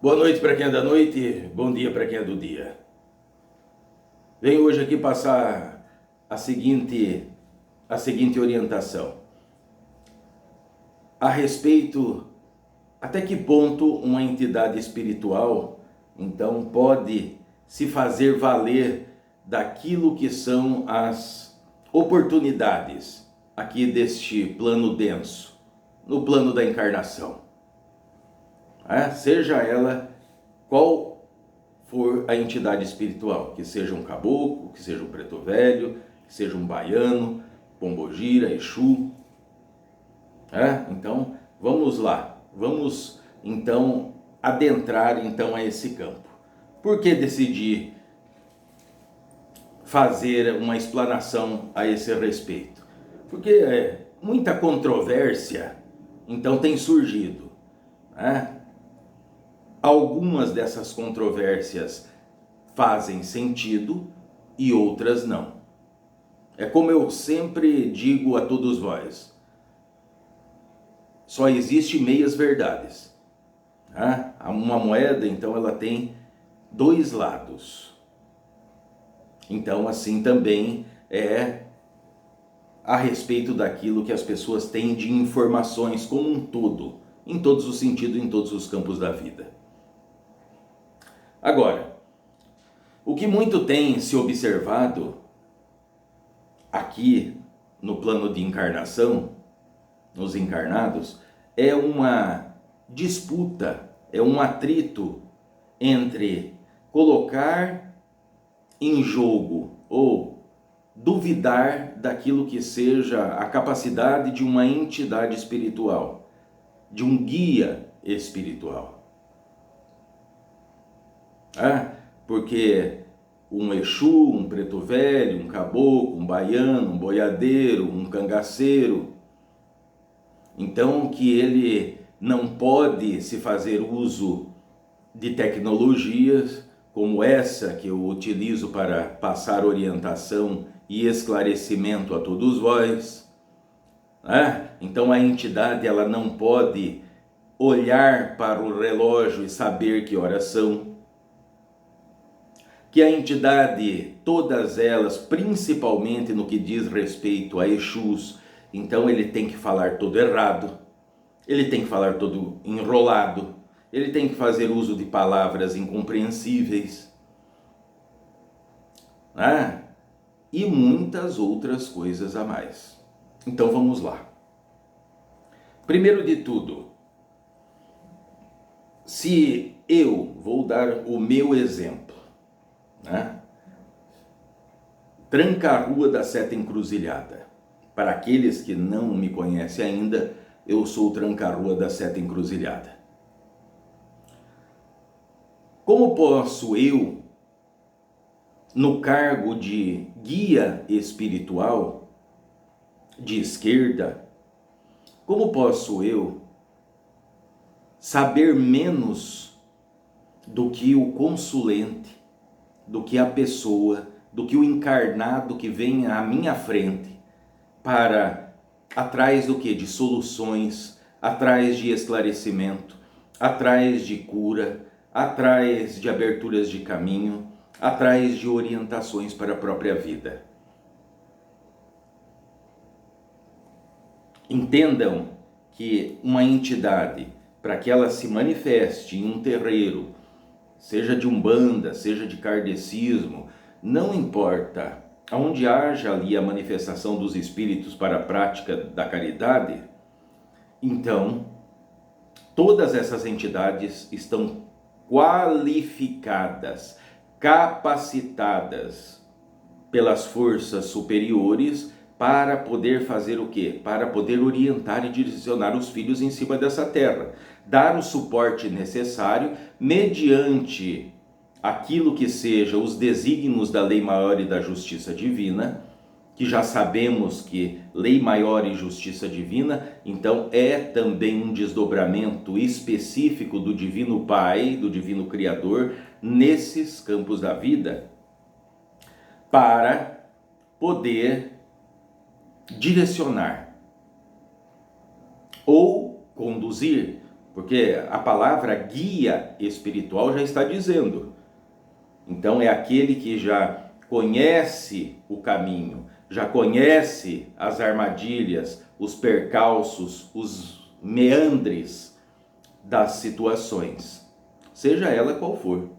Boa noite para quem é da noite, bom dia para quem é do dia. Venho hoje aqui passar a seguinte orientação. A respeito, até que ponto uma entidade espiritual, então, pode se fazer valer daquilo que são as oportunidades aqui deste plano denso, no plano da encarnação. Seja ela qual for a entidade espiritual, que seja um caboclo, que seja um preto velho, que seja um baiano, pombogira, exu. Então, vamos lá, vamos então adentrar então a esse campo. Por que decidi fazer uma explanação a esse respeito? Porque muita controvérsia então tem surgido. Algumas dessas controvérsias fazem sentido e outras não. É como eu sempre digo a todos vós: só existe meias verdades. Uma moeda, então, ela tem dois lados. Então, assim também é a respeito daquilo que as pessoas têm de informações como um todo, em todos os sentidos, em todos os campos da vida. Agora, o que muito tem se observado aqui no plano de encarnação, nos encarnados, é uma disputa, é um atrito entre colocar em jogo ou duvidar daquilo que seja a capacidade de uma entidade espiritual, de um guia espiritual. Porque um exu, um preto velho, um caboclo, um baiano, um boiadeiro, um cangaceiro, então que ele não pode se fazer uso de tecnologias como essa que eu utilizo para passar orientação e esclarecimento a todos vós. Então a entidade ela não pode olhar para o relógio e saber que horas são. Que a entidade, todas elas, principalmente no que diz respeito a Exus, então ele tem que falar todo errado, ele tem que falar todo enrolado, ele tem que fazer uso de palavras incompreensíveis, e muitas outras coisas a mais. Então vamos lá. Primeiro de tudo, se eu vou dar o meu exemplo, Tranca-Rua da Seta Encruzilhada. Para aqueles que não me conhecem ainda, eu sou o Tranca-Rua da Seta Encruzilhada. Como posso eu, no cargo de guia espiritual de esquerda, como posso eu saber menos do que o consulente, do que a pessoa, do que o encarnado que vem à minha frente para atrás do que? De soluções, atrás de esclarecimento, atrás de cura, atrás de aberturas de caminho, atrás de orientações para a própria vida. Entendam que uma entidade, para que ela se manifeste em um terreiro, seja de umbanda, seja de kardecismo, não importa onde haja ali a manifestação dos espíritos para a prática da caridade, então todas essas entidades estão qualificadas, capacitadas pelas forças superiores para poder fazer o quê? Para poder orientar e direcionar os filhos em cima dessa terra, dar o suporte necessário mediante aquilo que seja os desígnios da lei maior e da justiça divina, que já sabemos que lei maior e justiça divina, então é também um desdobramento específico do Divino Pai, do Divino Criador, nesses campos da vida, para poder direcionar ou conduzir, Porque a palavra guia espiritual já está dizendo. Então é aquele que já conhece o caminho, já conhece as armadilhas, os percalços, os meandres das situações, seja ela qual for.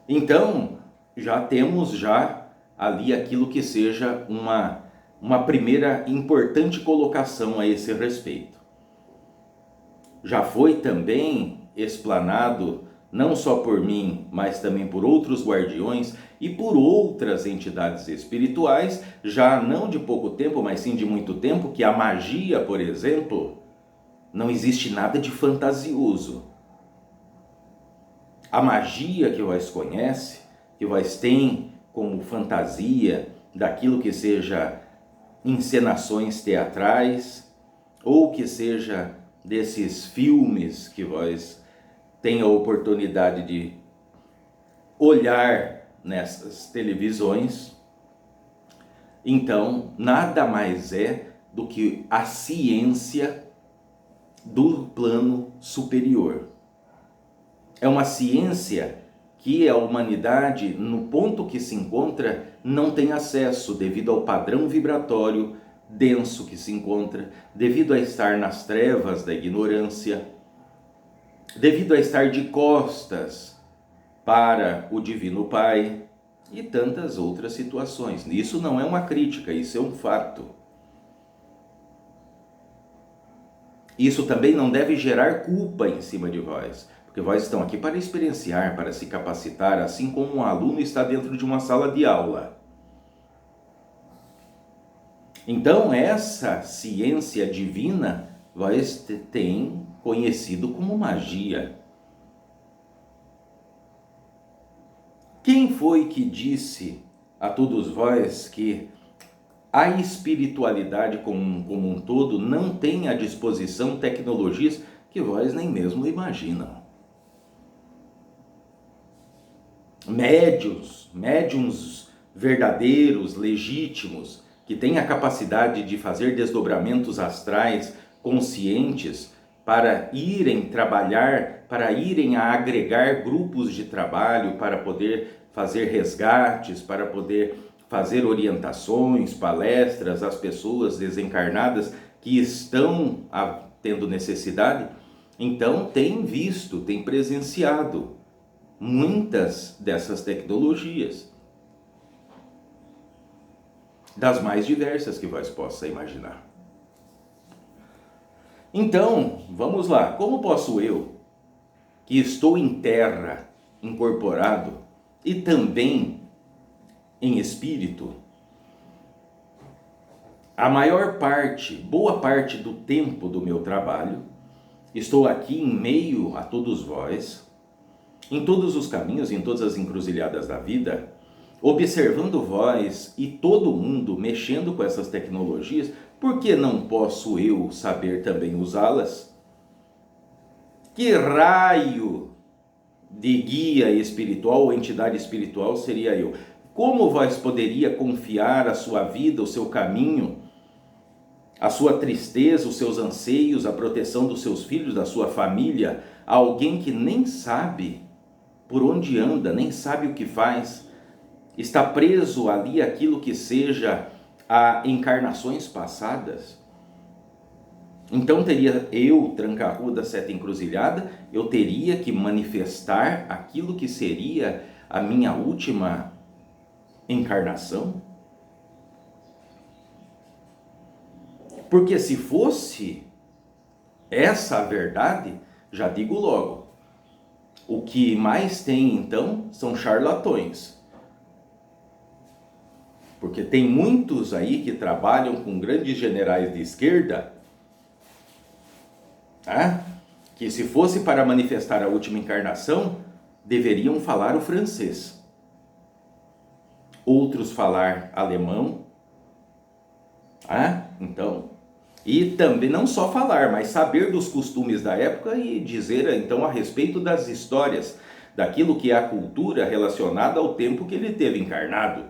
Então, já temos ali aquilo que seja uma primeira importante colocação a esse respeito. Já foi também explanado, não só por mim, mas também por outros guardiões e por outras entidades espirituais, já não de pouco tempo, mas sim de muito tempo, que a magia, por exemplo, não existe nada de fantasioso. A magia que vós conhece, que vós tem como fantasia daquilo que seja encenações teatrais, ou que seja desses filmes que vós tem a oportunidade de olhar nessas televisões, então nada mais é do que a ciência do plano superior. É uma ciência que a humanidade, no ponto que se encontra, não tem acesso devido ao padrão vibratório denso que se encontra, devido a estar nas trevas da ignorância, devido a estar de costas para o Divino Pai e tantas outras situações. Isso não é uma crítica, isso é um fato. Isso também não deve gerar culpa em cima de vós, porque vós estão aqui para experienciar, para se capacitar, assim como um aluno está dentro de uma sala de aula. Então, essa ciência divina vós tem conhecido como magia. Quem foi que disse a todos vós que a espiritualidade como um todo não tem à disposição tecnologias que vós nem mesmo imaginam? Médiuns verdadeiros, legítimos, que têm a capacidade de fazer desdobramentos astrais conscientes para irem trabalhar, para irem a agregar grupos de trabalho, para poder fazer resgates, para poder fazer orientações, palestras às pessoas desencarnadas que estão tendo necessidade. Então tem visto, tem presenciado muitas dessas tecnologias, das mais diversas que vós possa imaginar. Então, vamos lá, como posso eu, que estou em terra, incorporado, e também em espírito, a maior parte, boa parte do tempo do meu trabalho, estou aqui em meio a todos vós, em todos os caminhos, em todas as encruzilhadas da vida, observando vós e todo mundo mexendo com essas tecnologias, por que não posso eu saber também usá-las? Que raio de guia espiritual ou entidade espiritual seria eu? Como vós poderia confiar a sua vida, o seu caminho, a sua tristeza, os seus anseios, a proteção dos seus filhos, da sua família, a alguém que nem sabe por onde anda, nem sabe o que faz, está preso ali aquilo que seja a encarnações passadas? Então teria eu, tranca-rua seta encruzilhada, eu teria que manifestar aquilo que seria a minha última encarnação? Porque se fosse essa a verdade, já digo logo, o que mais tem então são charlatões. Porque tem muitos aí que trabalham com grandes generais de esquerda, que se fosse para manifestar a última encarnação, deveriam falar o francês. Outros falar alemão. Então, e também não só falar, mas saber dos costumes da época e dizer então a respeito das histórias, daquilo que é a cultura relacionada ao tempo que ele teve encarnado.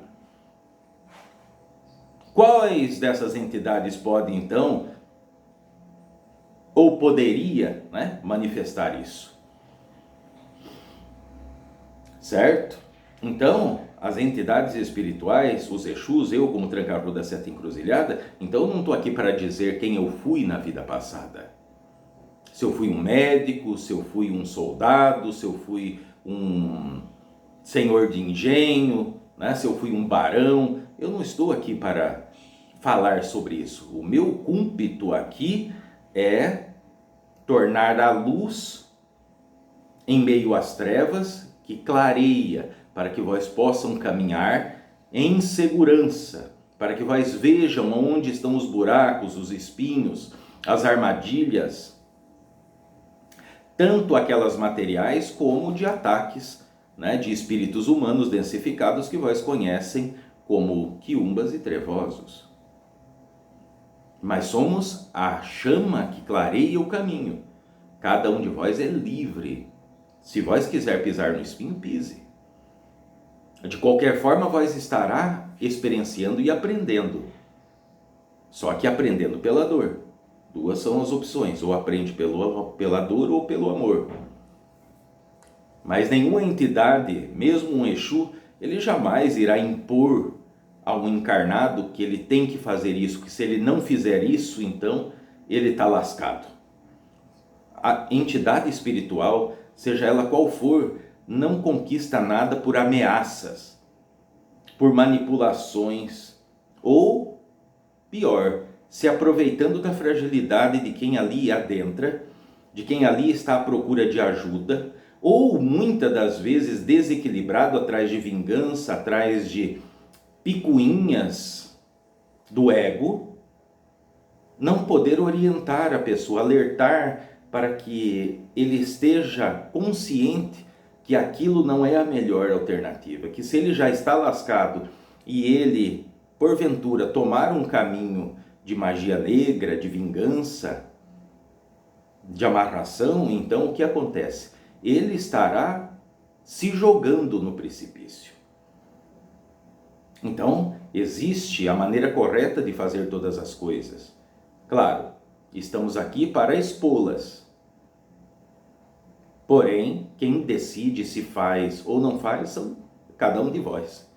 Quais dessas entidades podem, então, ou poderia, né, manifestar isso? Certo? Então, as entidades espirituais, os Exus, eu como Tranca-Rua da Seta Encruzilhada, então eu não estou aqui para dizer quem eu fui na vida passada. Se eu fui um médico, se eu fui um soldado, se eu fui um senhor de engenho, né? Se eu fui um barão, eu não estou aqui para falar sobre isso. O meu cúmpito aqui é tornar a luz em meio às trevas, que clareia, para que vós possam caminhar em segurança, para que vós vejam onde estão os buracos, os espinhos, as armadilhas, tanto aquelas materiais como de ataques, né, de espíritos humanos densificados que vós conhecem como quiumbas e trevosos. Mas somos a chama que clareia o caminho. Cada um de vós é livre. Se vós quiser pisar no espinho, pise. De qualquer forma, vós estará experienciando e aprendendo. Só que aprendendo pela dor. Duas são as opções, ou aprende pela dor ou pelo amor. Mas nenhuma entidade, mesmo um Exu, ele jamais irá impor a um encarnado que ele tem que fazer isso, que se ele não fizer isso, então ele está lascado. A entidade espiritual, seja ela qual for, não conquista nada por ameaças, por manipulações, ou, pior, se aproveitando da fragilidade de quem ali adentra, de quem ali está à procura de ajuda, ou muitas das vezes desequilibrado atrás de vingança, atrás de picuinhas do ego, não poder orientar a pessoa, alertar para que ele esteja consciente que aquilo não é a melhor alternativa, que se ele já está lascado e ele, porventura, tomar um caminho de magia negra, de vingança, de amarração, então o que acontece? Ele estará se jogando no precipício. Então, existe a maneira correta de fazer todas as coisas. Claro, estamos aqui para expô-las. Porém, quem decide se faz ou não faz são cada um de vós.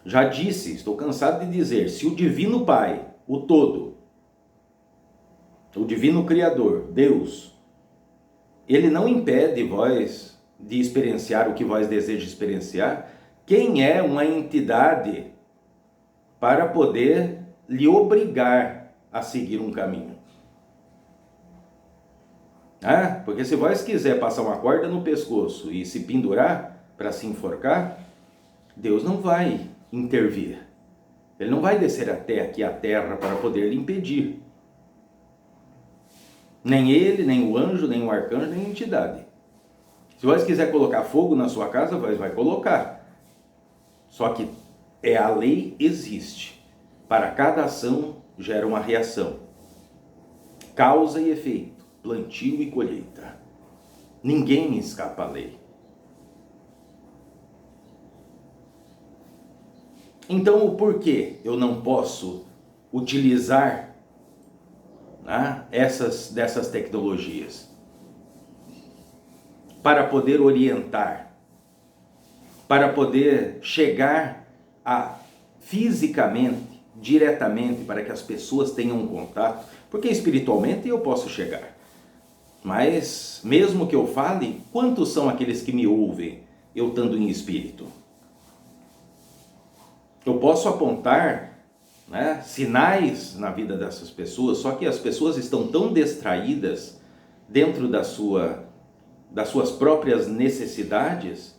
Já disse, estou cansado de dizer, se o Divino Pai, o Todo, o Divino Criador, Deus, ele não impede vós de experienciar o que vós desejam experienciar, quem é uma entidade para poder lhe obrigar a seguir um caminho? Porque se vós quiser passar uma corda no pescoço e se pendurar para se enforcar, Deus não vai intervir. Ele não vai descer até aqui a terra para poder lhe impedir. Nem ele, nem o anjo, nem o arcanjo, nem a entidade. Se vós quiser colocar fogo na sua casa, vós vai colocar. Só que a lei existe. Para cada ação gera uma reação. Causa e efeito, plantio e colheita. Ninguém escapa à lei. Então, o porquê eu não posso utilizar dessas tecnologias para poder orientar, para poder chegar fisicamente, diretamente, para que as pessoas tenham um contato, porque espiritualmente eu posso chegar, mas mesmo que eu fale, quantos são aqueles que me ouvem eu estando em espírito? Eu posso apontar sinais na vida dessas pessoas, só que as pessoas estão tão distraídas dentro das suas próprias necessidades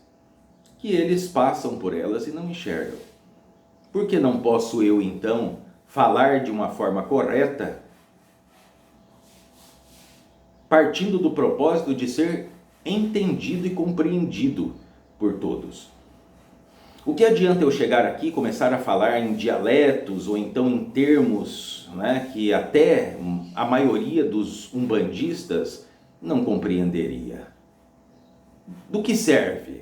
que eles passam por elas e não enxergam. Por que não posso eu, então, falar de uma forma correta, partindo do propósito de ser entendido e compreendido por todos? O que adianta eu chegar aqui e começar a falar em dialetos ou então em termos que até a maioria dos umbandistas não compreenderia? Do que serve?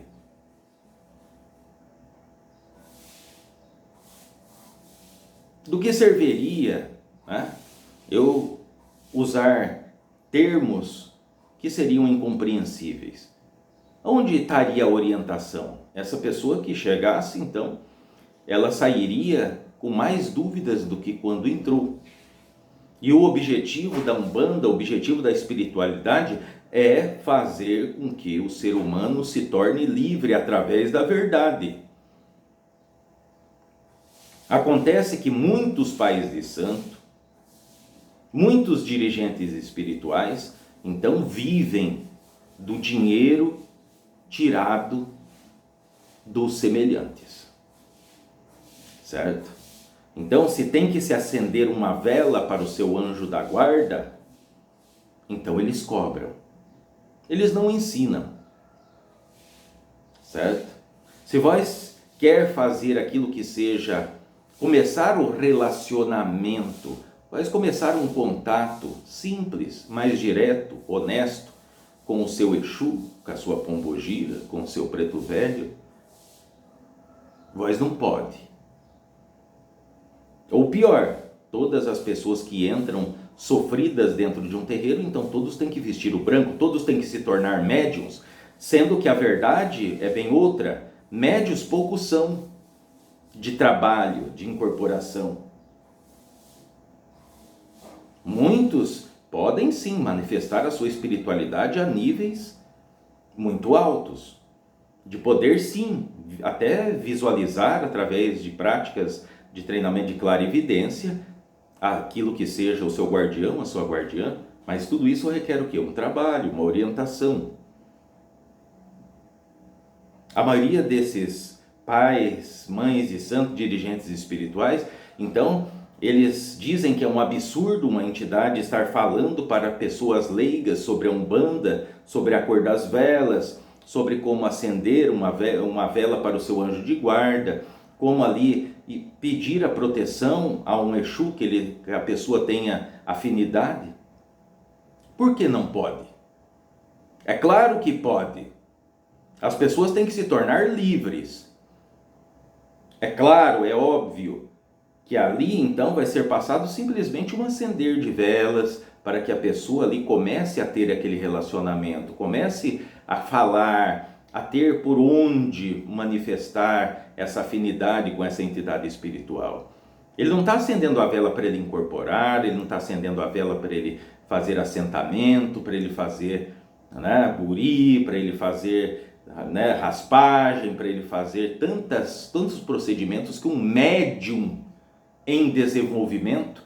Do que serviria, né, eu usar termos que seriam incompreensíveis? Onde estaria a orientação? Essa pessoa que chegasse, então, ela sairia com mais dúvidas do que quando entrou. E o objetivo da Umbanda, o objetivo da espiritualidade é fazer com que o ser humano se torne livre através da verdade. Acontece que muitos pais de santo, muitos dirigentes espirituais, então vivem do dinheiro tirado dos semelhantes, certo? Então, se tem que se acender uma vela para o seu anjo da guarda, então eles cobram. Eles não ensinam, certo? Se vós quer fazer aquilo que seja, começar o relacionamento, vós começar um contato simples, mais direto, honesto, com o seu Exu, com a sua pombogira, com o seu preto velho, vós não pode. Ou pior, todas as pessoas que entram sofridas dentro de um terreiro, então todos têm que vestir o branco, todos têm que se tornar médiuns, sendo que a verdade é bem outra. Médiuns poucos são, de trabalho, de incorporação. Muitos podem sim manifestar a sua espiritualidade a níveis muito altos, de poder sim, até visualizar através de práticas de treinamento de clarividência, aquilo que seja o seu guardião, a sua guardiã, mas tudo isso requer o quê? Um trabalho, uma orientação. A maioria desses pais, mães de santos, dirigentes espirituais, então, eles dizem que é um absurdo uma entidade estar falando para pessoas leigas sobre a Umbanda, sobre a cor das velas, sobre como acender uma vela para o seu anjo de guarda, como ali pedir a proteção a um Exu que a pessoa tenha afinidade. Por que não pode? É claro que pode. As pessoas têm que se tornar livres. É claro, é óbvio que ali então vai ser passado simplesmente um acender de velas para que a pessoa ali comece a ter aquele relacionamento, comece a falar, a ter por onde manifestar essa afinidade com essa entidade espiritual. Ele não está acendendo a vela para ele incorporar, ele não está acendendo a vela para ele fazer assentamento, para ele fazer, né, buri, para ele fazer, né, raspagem, para ele fazer tantos procedimentos que um médium em desenvolvimento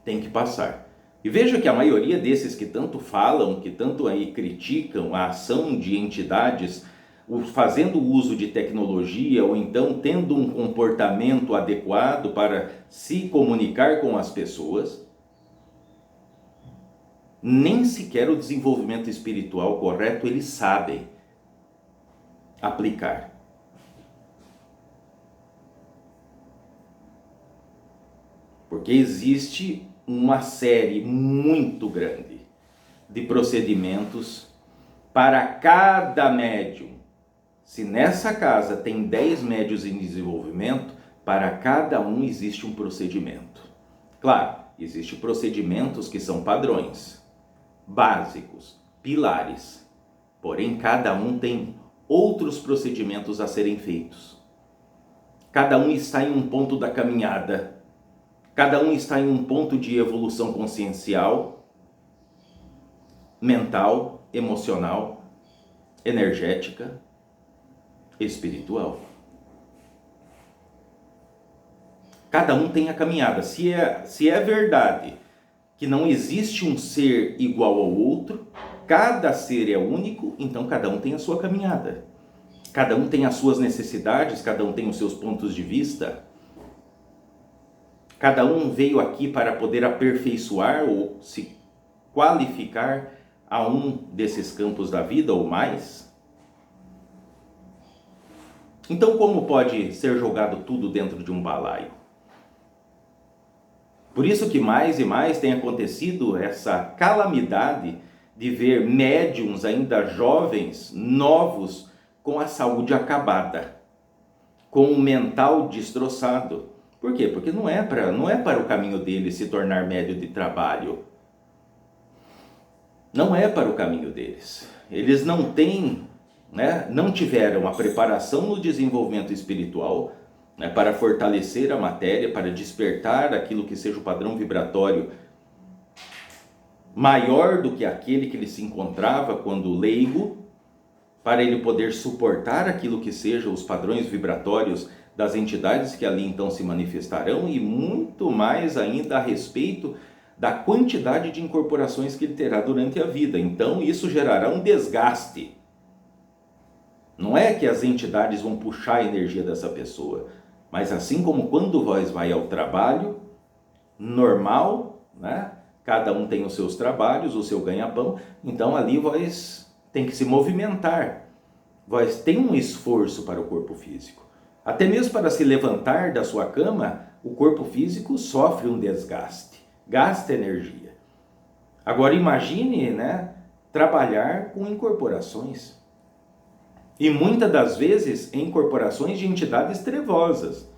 tem que passar. E veja que a maioria desses que tanto falam, que tanto aí criticam a ação de entidades fazendo uso de tecnologia ou então tendo um comportamento adequado para se comunicar com as pessoas, nem sequer o desenvolvimento espiritual correto eles sabem aplicar. Porque existe uma série muito grande de procedimentos para cada médium. Se nessa casa tem 10 médiuns em desenvolvimento, para cada um existe um procedimento. Claro, existem procedimentos que são padrões, básicos, pilares. Porém, cada um tem outros procedimentos a serem feitos. Cada um está em um ponto da caminhada. Cada um está em um ponto de evolução consciencial, mental, emocional, energética, espiritual. Cada um tem a caminhada. Se é verdade que não existe um ser igual ao outro, cada ser é único, então cada um tem a sua caminhada. Cada um tem as suas necessidades, cada um tem os seus pontos de vista. Cada um veio aqui para poder aperfeiçoar ou se qualificar a um desses campos da vida ou mais. Então, como pode ser jogado tudo dentro de um balaio? Por isso que mais e mais tem acontecido essa calamidade de ver médiums ainda jovens, novos, com a saúde acabada, com o mental destroçado, Por quê? Porque não é para o caminho dele se tornar médio de trabalho. Não é para o caminho deles. Eles não têm, né, não tiveram a preparação no desenvolvimento espiritual, né, para fortalecer a matéria, para despertar aquilo que seja o padrão vibratório maior do que aquele que ele se encontrava quando leigo, para ele poder suportar aquilo que seja os padrões vibratórios das entidades que ali então se manifestarão, e muito mais ainda a respeito da quantidade de incorporações que ele terá durante a vida. Então isso gerará um desgaste. Não é que as entidades vão puxar a energia dessa pessoa, mas assim como quando vós vai ao trabalho normal, né? Cada um tem os seus trabalhos, o seu ganha-pão, então ali vós tem que se movimentar. Vós tem um esforço para o corpo físico. Até mesmo para se levantar da sua cama, o corpo físico sofre um desgaste, gasta energia. Agora imagine, né, trabalhar com incorporações. E muitas das vezes incorporações de entidades trevosas,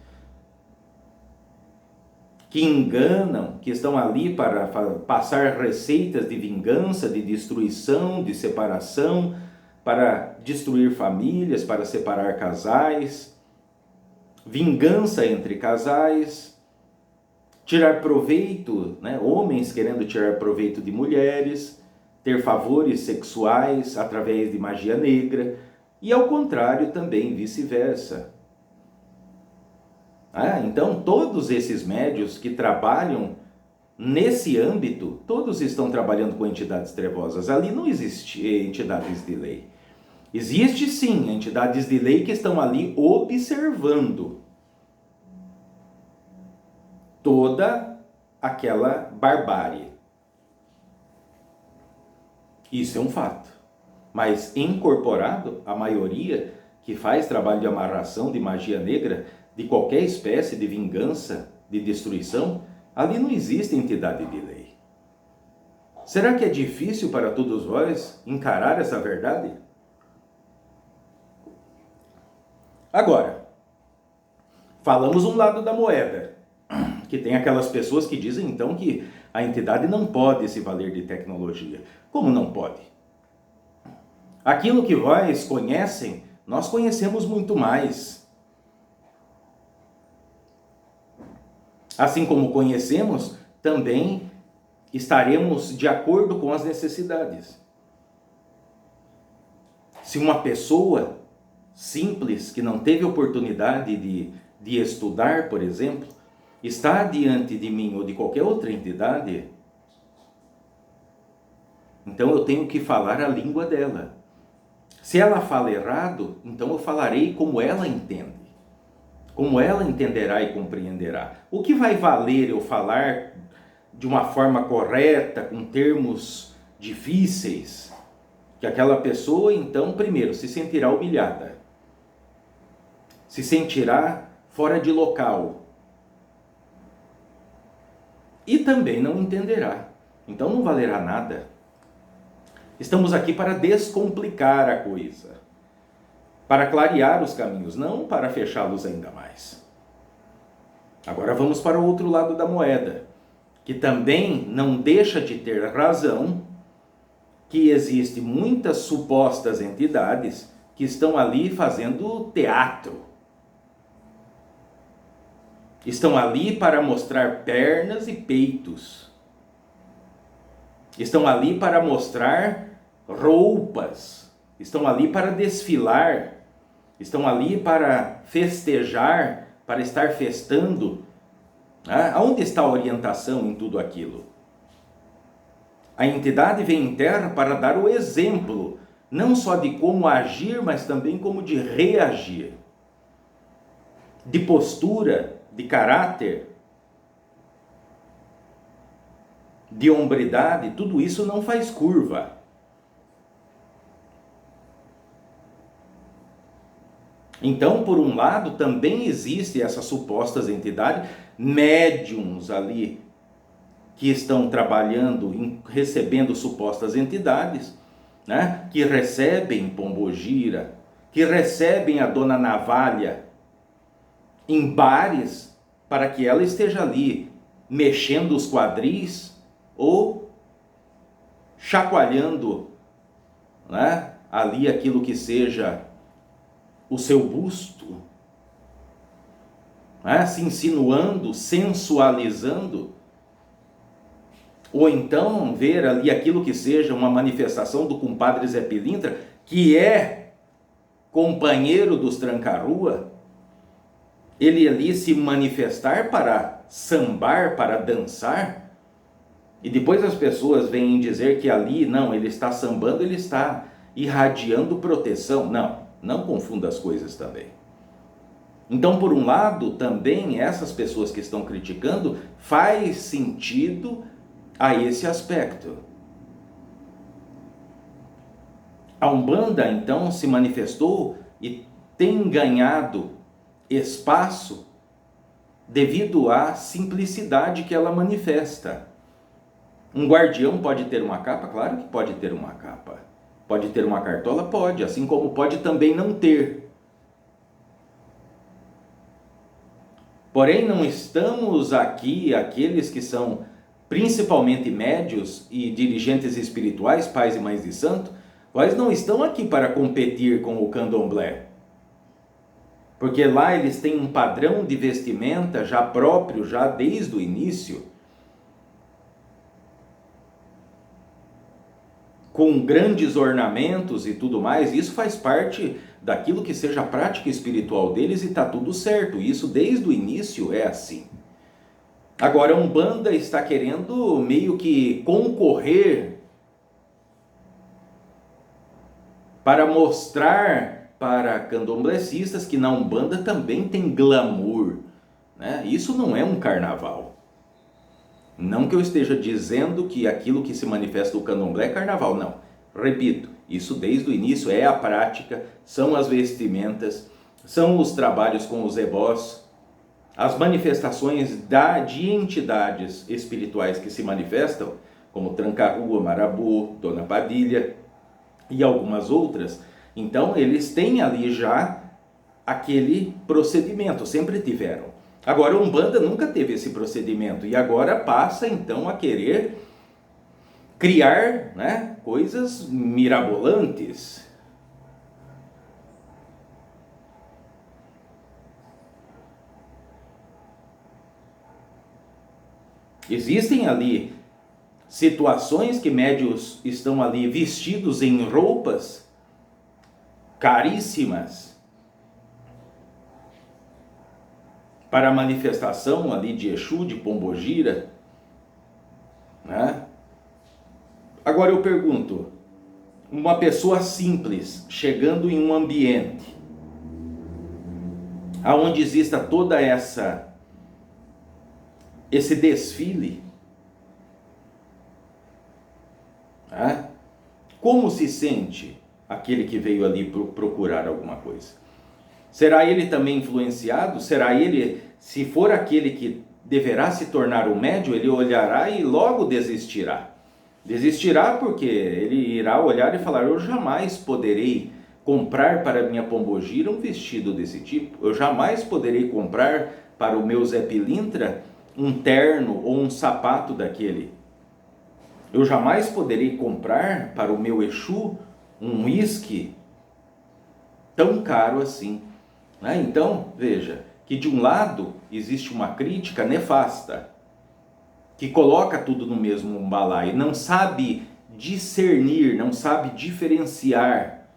que enganam, que estão ali para passar receitas de vingança, de destruição, de separação, para destruir famílias, para separar casais, vingança entre casais, tirar proveito, né? Homens querendo tirar proveito de mulheres, ter favores sexuais através de magia negra, e ao contrário também vice-versa. Então todos esses médios que trabalham nesse âmbito, todos estão trabalhando com entidades trevosas. Ali não existe entidades de lei. Existe sim entidades de lei que estão ali observando toda aquela barbárie. Isso é um fato. Mas incorporado, a maioria que faz trabalho de amarração, de magia negra, de qualquer espécie de vingança, de destruição, ali não existe entidade de lei. Será que é difícil para todos vós encarar essa verdade? Agora, falamos um lado da moeda, que tem aquelas pessoas que dizem então que a entidade não pode se valer de tecnologia. Como não pode? Aquilo que vós conhecem, nós conhecemos muito mais. Assim como conhecemos, também estaremos de acordo com as necessidades. Se uma pessoa simples, que não teve oportunidade de estudar, por exemplo, está diante de mim ou de qualquer outra entidade, então eu tenho que falar a língua dela. Se ela fala errado, então eu falarei como ela entende. Como ela entenderá e compreenderá. O que vai valer eu falar de uma forma correta, com termos difíceis, que aquela pessoa, então, primeiro, se sentirá humilhada, se sentirá fora de local e também não entenderá. Então não valerá nada. Estamos aqui para descomplicar a coisa, para clarear os caminhos, não para fechá-los ainda mais. Agora vamos para o outro lado da moeda, que também não deixa de ter razão, que existe muitas supostas entidades que estão ali fazendo teatro. Estão ali para mostrar pernas e peitos. Estão ali para mostrar roupas. Estão ali para desfilar. Estão ali para festejar, para estar festando. Aonde está a orientação em tudo aquilo? A entidade vem em terra para dar o exemplo, não só de como agir, mas também como de reagir. De postura, de caráter, de hombridade, tudo isso não faz curva. Então, por um lado, também existe essas supostas entidades, médiums ali, que estão trabalhando, recebendo supostas entidades, né? Que recebem Pombogira, que recebem a Dona Navalha em bares, para que ela esteja ali mexendo os quadris ou chacoalhando, né, ali aquilo que seja o seu busto, né, se insinuando, sensualizando, ou então ver ali aquilo que seja uma manifestação do compadre Zé Pilintra, que é companheiro dos tranca-rua, ele ali se manifestar para sambar, para dançar, e depois as pessoas vêm dizer que ali, não, ele está sambando, ele está irradiando proteção. Não, não confunda as coisas também. Então, por um lado, também essas pessoas que estão criticando, faz sentido a esse aspecto. A Umbanda, então, se manifestou e tem ganhado espaço devido à simplicidade que ela manifesta. Um guardião pode ter uma capa? Claro que pode ter uma capa. Pode ter uma cartola? Pode, assim como pode também não ter. Porém, não estamos aqui, aqueles que são principalmente médios e dirigentes espirituais, pais e mães de santo, nós não estão aqui para competir com o candomblé. Porque lá eles têm um padrão de vestimenta já próprio, já desde o início, com grandes ornamentos e tudo mais. Isso faz parte daquilo que seja a prática espiritual deles e está tudo certo. Isso desde o início é assim. Agora, a Umbanda está querendo meio que concorrer para mostrar para candomblecistas que na Umbanda também tem glamour, né? Isso não é um carnaval. Não que eu esteja dizendo que aquilo que se manifesta no candomblé é carnaval, não. Repito, isso desde o início é a prática, são as vestimentas, são os trabalhos com os ebós, as manifestações de entidades espirituais que se manifestam, como Tranca-Rua, Marabu, Dona Padilha e algumas outras. Então eles têm ali já aquele procedimento, sempre tiveram. Agora, a Umbanda nunca teve esse procedimento e agora passa então a querer criar, né, coisas mirabolantes. Existem ali situações que médios estão ali vestidos em roupas caríssimas para a manifestação ali de Exu, de Pombogira, né? Agora eu pergunto, uma pessoa simples chegando em um ambiente aonde exista toda esse desfile, né? Como se sente aquele que veio ali procurar alguma coisa? Será ele também influenciado? Será ele, se for aquele que deverá se tornar um médium, ele olhará e logo desistirá? Desistirá porque ele irá olhar e falar: eu jamais poderei comprar para minha Pombogira um vestido desse tipo, eu jamais poderei comprar para o meu Zé Pilintra um terno ou um sapato daquele, eu jamais poderei comprar para o meu Exu um uísque tão caro assim. Então, veja, que de um lado existe uma crítica nefasta, que coloca tudo no mesmo balaio, não sabe discernir, não sabe diferenciar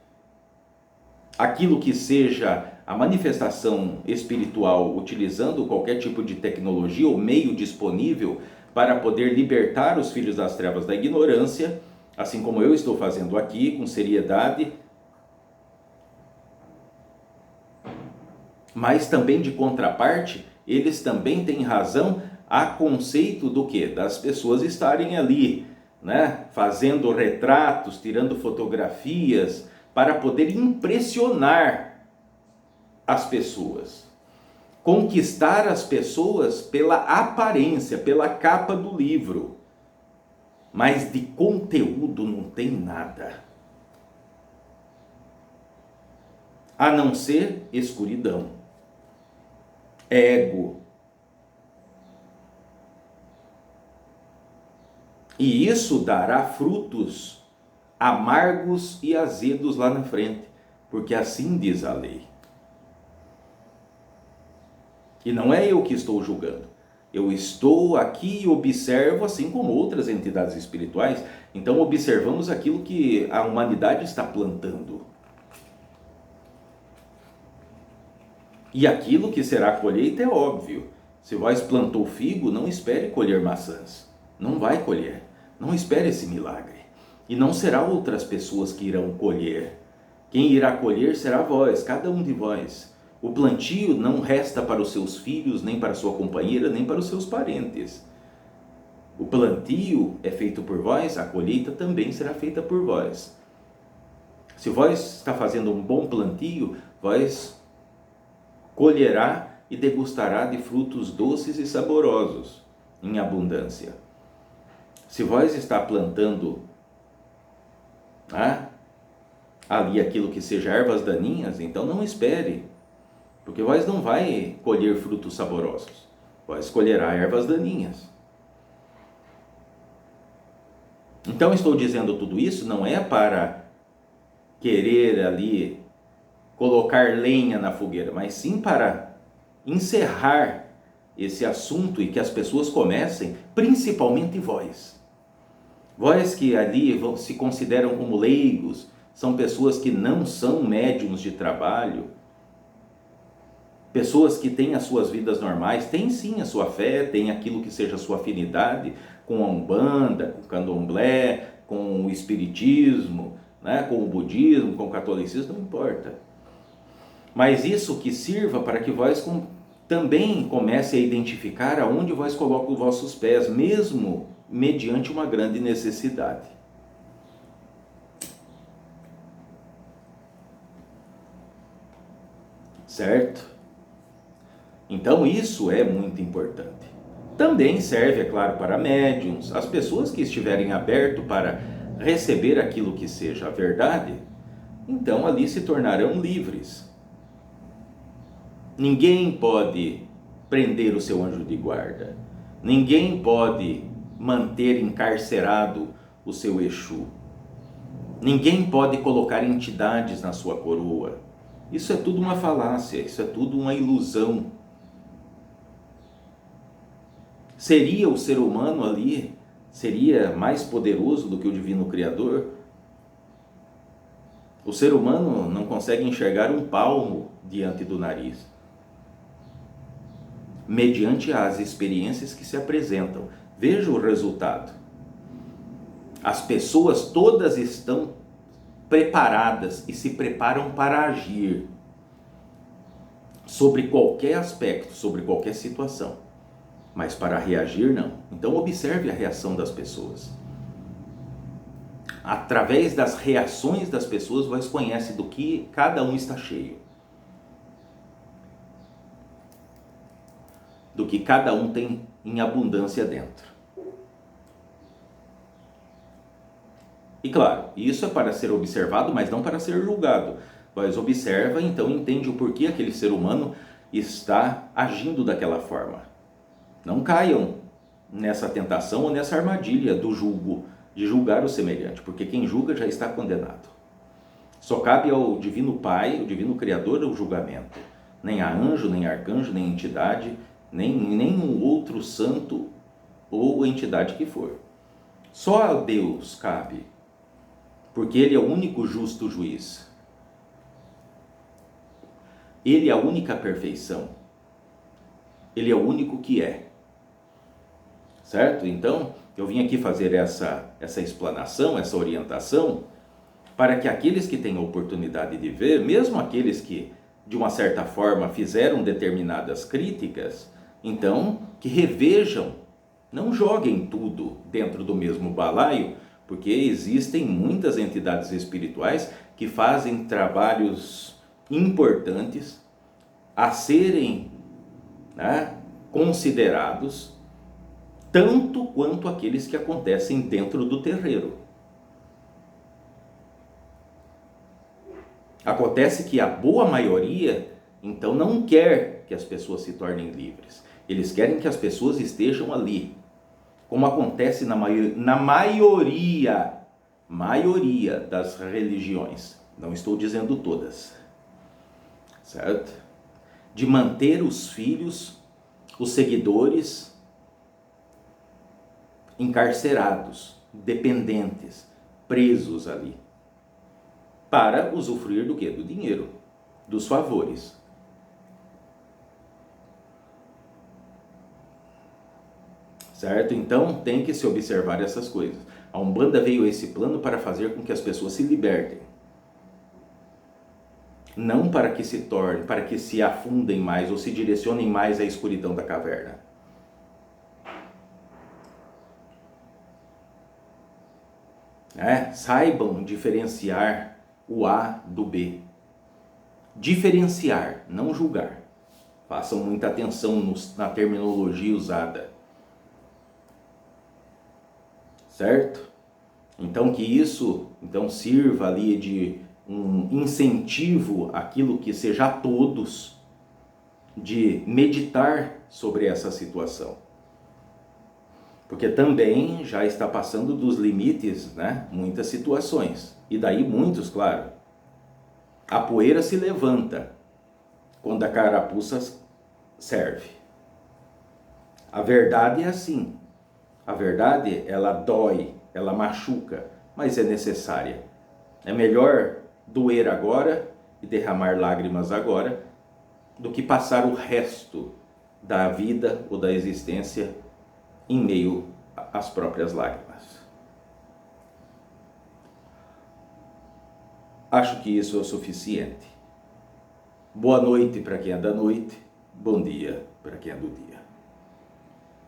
aquilo que seja a manifestação espiritual utilizando qualquer tipo de tecnologia ou meio disponível para poder libertar os filhos das trevas da ignorância, assim como eu estou fazendo aqui, com seriedade, mas também de contraparte, eles também têm razão a conceito do quê? Das pessoas estarem ali, né, fazendo retratos, tirando fotografias, para poder impressionar as pessoas. Conquistar as pessoas pela aparência, pela capa do livro. Mas de conteúdo não tem nada. A não ser escuridão, ego, E isso dará frutos amargos e azedos lá na frente, porque assim diz a lei. E não é eu que estou julgando. Eu estou aqui e observo, assim como outras entidades espirituais. Então observamos aquilo que a humanidade está plantando. E aquilo que será colheita é óbvio. Se vós plantou figo, não espere colher maçãs. Não vai colher. Não espere esse milagre. E não será outras pessoas que irão colher. Quem irá colher será vós, cada um de vós. O plantio não resta para os seus filhos, nem para sua companheira, nem para os seus parentes. O plantio é feito por vós, a colheita também será feita por vós. Se vós está fazendo um bom plantio, vós colherá e degustará de frutos doces e saborosos, em abundância. Se vós está plantando ali aquilo que seja ervas daninhas, então não espere, porque vós não vai colher frutos saborosos, vós colherá ervas daninhas. Então estou dizendo tudo isso não é para querer ali colocar lenha na fogueira, mas sim para encerrar esse assunto e que as pessoas comecem, principalmente vós que ali se consideram como leigos, são pessoas que não são médiums de trabalho, pessoas que têm as suas vidas normais, têm sim a sua fé, têm aquilo que seja a sua afinidade com a Umbanda, com o Candomblé, com o Espiritismo, né, com o Budismo, com o Catolicismo, não importa. Mas isso que sirva para que vós também comece a identificar aonde vós colocam os vossos pés, mesmo mediante uma grande necessidade. Certo? Então isso é muito importante. Também serve, é claro, para médiuns, as pessoas que estiverem abertas para receber aquilo que seja a verdade, então ali se tornarão livres. Ninguém pode prender o seu anjo de guarda, ninguém pode manter encarcerado o seu Exu, ninguém pode colocar entidades na sua coroa. Isso é tudo uma falácia, isso é tudo uma ilusão. Seria o ser humano ali, seria mais poderoso do que o divino Criador? O ser humano não consegue enxergar um palmo diante do nariz, mediante as experiências que se apresentam. Veja o resultado. As pessoas todas estão preparadas e se preparam para agir sobre qualquer aspecto, sobre qualquer situação, mas para reagir não. Então observe a reação das pessoas. Através das reações das pessoas, você conhece do que cada um está cheio, do que cada um tem em abundância dentro. E claro, isso é para ser observado, mas não para ser julgado. Mas observa, então entende o porquê aquele ser humano está agindo daquela forma. Não caiam nessa tentação ou nessa armadilha do julgo, de julgar o semelhante, porque quem julga já está condenado. Só cabe ao Divino Pai, o Divino Criador, o julgamento. Nem a anjo, nem arcanjo, nem entidade, nem um outro santo ou entidade que for. Só a Deus cabe, porque Ele é o único justo juiz. Ele é a única perfeição. Ele é o único que é. Certo? Então, eu vim aqui fazer essa explanação, essa orientação, para que aqueles que têm a oportunidade de ver, mesmo aqueles que, de uma certa forma, fizeram determinadas críticas, então, que revejam, não joguem tudo dentro do mesmo balaio, porque existem muitas entidades espirituais que fazem trabalhos importantes a serem considerados, tanto quanto aqueles que acontecem dentro do terreiro. Acontece que a boa maioria, então, não quer que as pessoas se tornem livres. Eles querem que as pessoas estejam ali, como acontece na maioria das religiões, não estou dizendo todas, certo? De manter os filhos, os seguidores, encarcerados, dependentes, presos ali, para usufruir do quê? Do dinheiro, dos favores. Certo? Então tem que se observar essas coisas. A Umbanda veio a esse plano para fazer com que as pessoas se libertem. Não para que se tornem, para que se afundem mais ou se direcionem mais à escuridão da caverna. Saibam diferenciar o A do B. Diferenciar, não julgar. Façam muita atenção na terminologia usada. Certo? Então que isso sirva ali de um incentivo àquilo que seja a todos de meditar sobre essa situação. Porque também já está passando dos limites, né? Muitas situações. E daí muitos, claro. A poeira se levanta quando a carapuça serve. A verdade é assim. A verdade, ela dói, ela machuca, mas é necessária. É melhor doer agora e derramar lágrimas agora do que passar o resto da vida ou da existência em meio às próprias lágrimas. Acho que isso é o suficiente. Boa noite para quem é da noite, bom dia para quem é do dia.